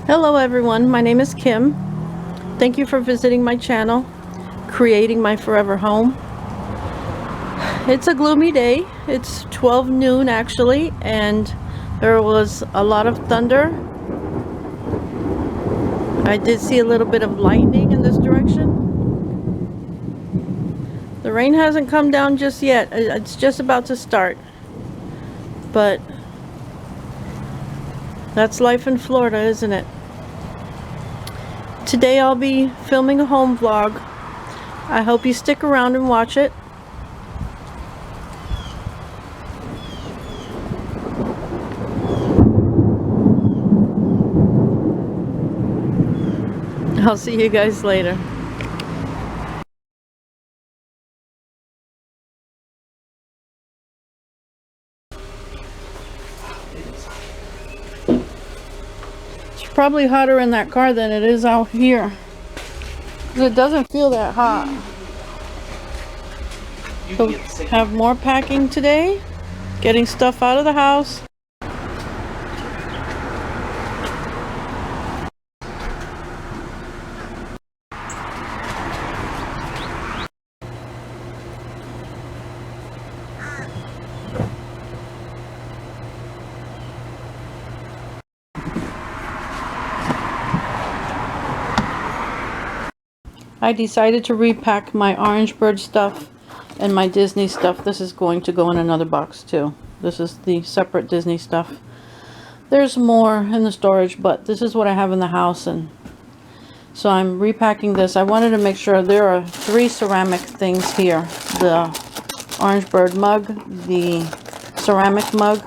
Hello everyone, my name is Kim. Thank you for visiting my channel, Creating My Forever Home. It's a gloomy day. It's 12 noon actually, and there was a lot of thunder. I did see a little bit of lightning in this direction. The rain hasn't come down just yet. It's just about to start. But that's life in Florida, isn't it? Today I'll be filming a home vlog. I hope you stick around and watch it. I'll see you guys later. It's probably hotter in that car than it is out here. It doesn't feel that hot. So have more packing today, getting stuff out of the house. I decided to repack my Orange Bird stuff and my Disney stuff. This is going to go in another box too. This is the separate Disney stuff. There's more in the storage, but this is what I have in the house, and so I'm repacking this. I wanted to make sure there are 3 ceramic things here. The Orange Bird mug, the ceramic mug,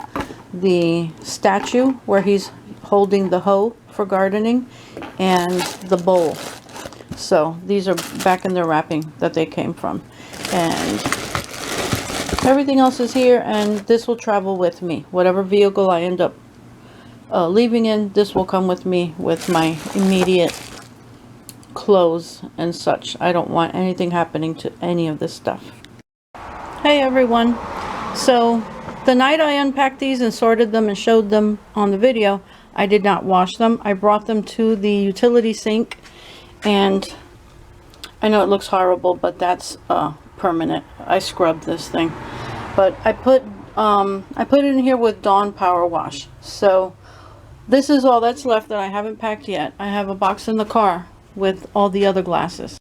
the statue where he's holding the hoe for gardening, and the bowl. So these are back in their wrapping that they came from, and everything else is here, and this will travel with me. Whatever vehicle I end up leaving in, this will come with me with my immediate clothes and such. I don't want anything happening to any of this stuff. Hey everyone, so the night I unpacked these and sorted them and showed them on the video, I did not wash them. I brought them to the utility sink. And I know it looks horrible, but that's permanent. I scrubbed this thing, but I put it in here with Dawn Power Wash. So this is all that's left that I haven't packed yet. I have a box in the car with all the other glasses.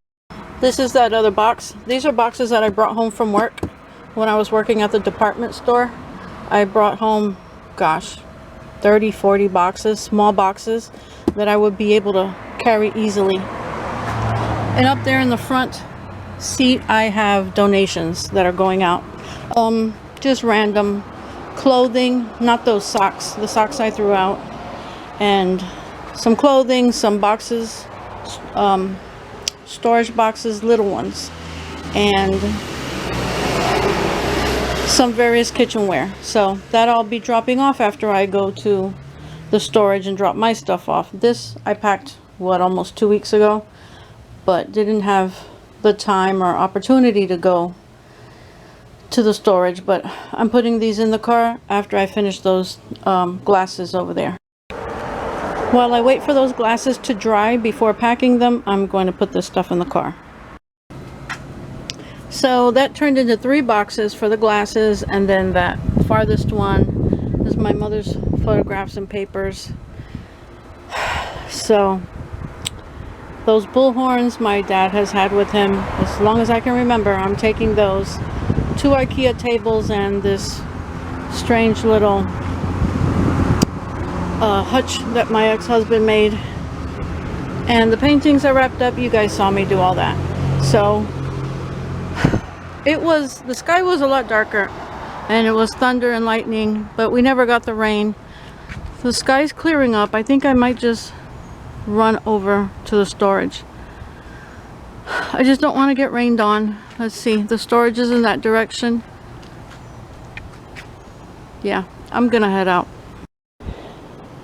This is that other box. These are boxes that I brought home from work when I was working at the department store. I brought home, gosh, 30-40 boxes, small boxes that I would be able to carry easily. And up there in the front seat, I have donations that are going out. Just random clothing, not those socks. The socks I threw out. And some clothing, some boxes, storage boxes, little ones. And some various kitchenware. So that I'll be dropping off after I go to the storage and drop my stuff off. This I packed, what, almost 2 weeks ago? But didn't have the time or opportunity to go to the storage. But I'm putting these in the car after I finish those glasses over there. While I wait for those glasses to dry before packing them, I'm going to put this stuff in the car. So that turned into 3 boxes for the glasses, and then that farthest one is my mother's photographs and papers. So those bullhorns my dad has had with him as long as I can remember, I'm taking those. 2 IKEA tables and this strange little hutch that my ex-husband made. And the paintings I wrapped up, you guys saw me do all that. So the sky was a lot darker, and it was thunder and lightning, but we never got the rain. The sky's clearing up. I think I might just run over to the storage. I just don't want to get rained on. Let's see, the storage is in that direction. Yeah, I'm gonna head out.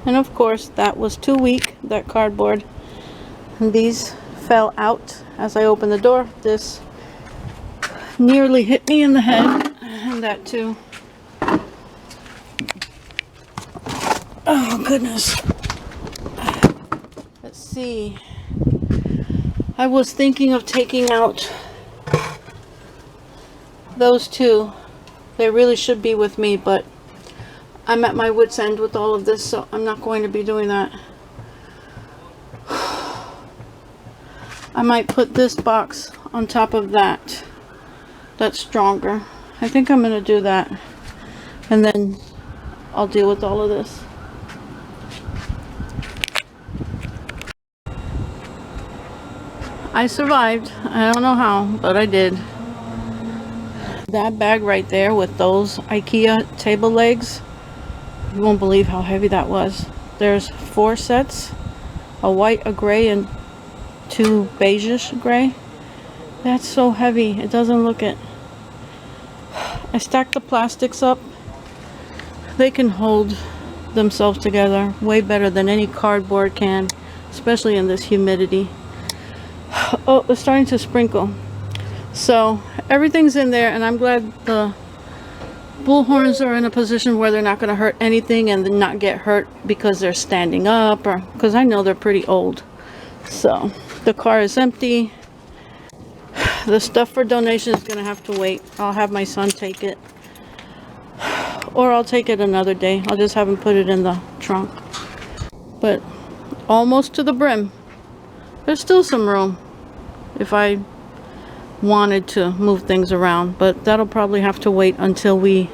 And of course that was too weak, that cardboard, and these fell out as I opened the door. This nearly hit me in the head, and that too. Oh goodness. see. I was thinking of taking out those two. They really should be with me, but I'm at my wit's end with all of this, so I'm not going to be doing that. I might put this box on top of that. That's stronger. I think I'm going to do that. And then I'll deal with all of this. I survived. I don't know how, but I did. That bag right there with those IKEA table legs, you won't believe how heavy that was. There's 4 sets, a white, a gray, and 2 beigeish gray. That's so heavy, it doesn't look it. I stacked the plastics up. They can hold themselves together way better than any cardboard can, especially in this humidity. Oh, it's starting to sprinkle. So everything's in there, and I'm glad the bullhorns are in a position where they're not going to hurt anything and not get hurt because they're standing up, or because I know they're pretty old. So the car is empty. The stuff for donation is going to have to wait. I'll have my son take it, or I'll take it another day. I'll just have him put it in the trunk. But almost to the brim. There's still some room if I wanted to move things around, but that'll probably have to wait until we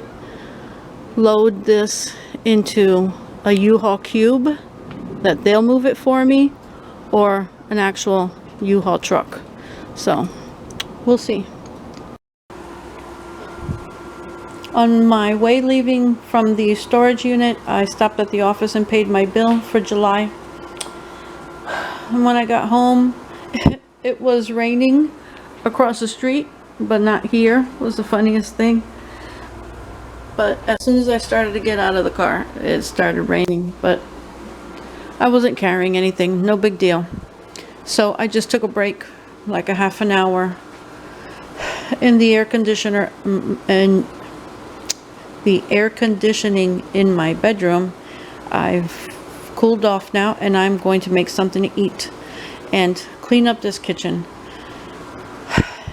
load this into a U-Haul cube that they'll move it for me, or an actual U-Haul truck. So we'll see. On my way leaving from the storage unit, I stopped at the office and paid my bill for July. And when I got home, it was raining across the street, but not here. It was the funniest thing. But as soon as I started to get out of the car, it started raining, but I wasn't carrying anything, no big deal. So I just took a break, like a half an hour in the air conditioner, and the air conditioning in my bedroom. I've cooled off now, and I'm going to make something to eat and clean up this kitchen.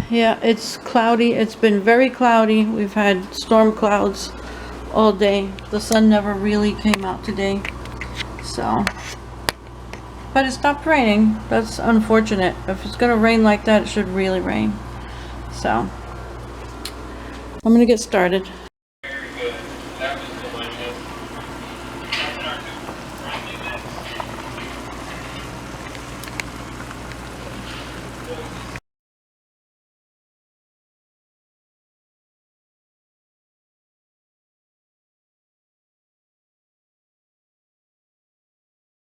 Yeah, it's cloudy. It's been very cloudy. We've had storm clouds all day. The sun never really came out today. So, but it stopped raining. That's unfortunate. If it's gonna rain like that, it should really rain. So, I'm gonna get started.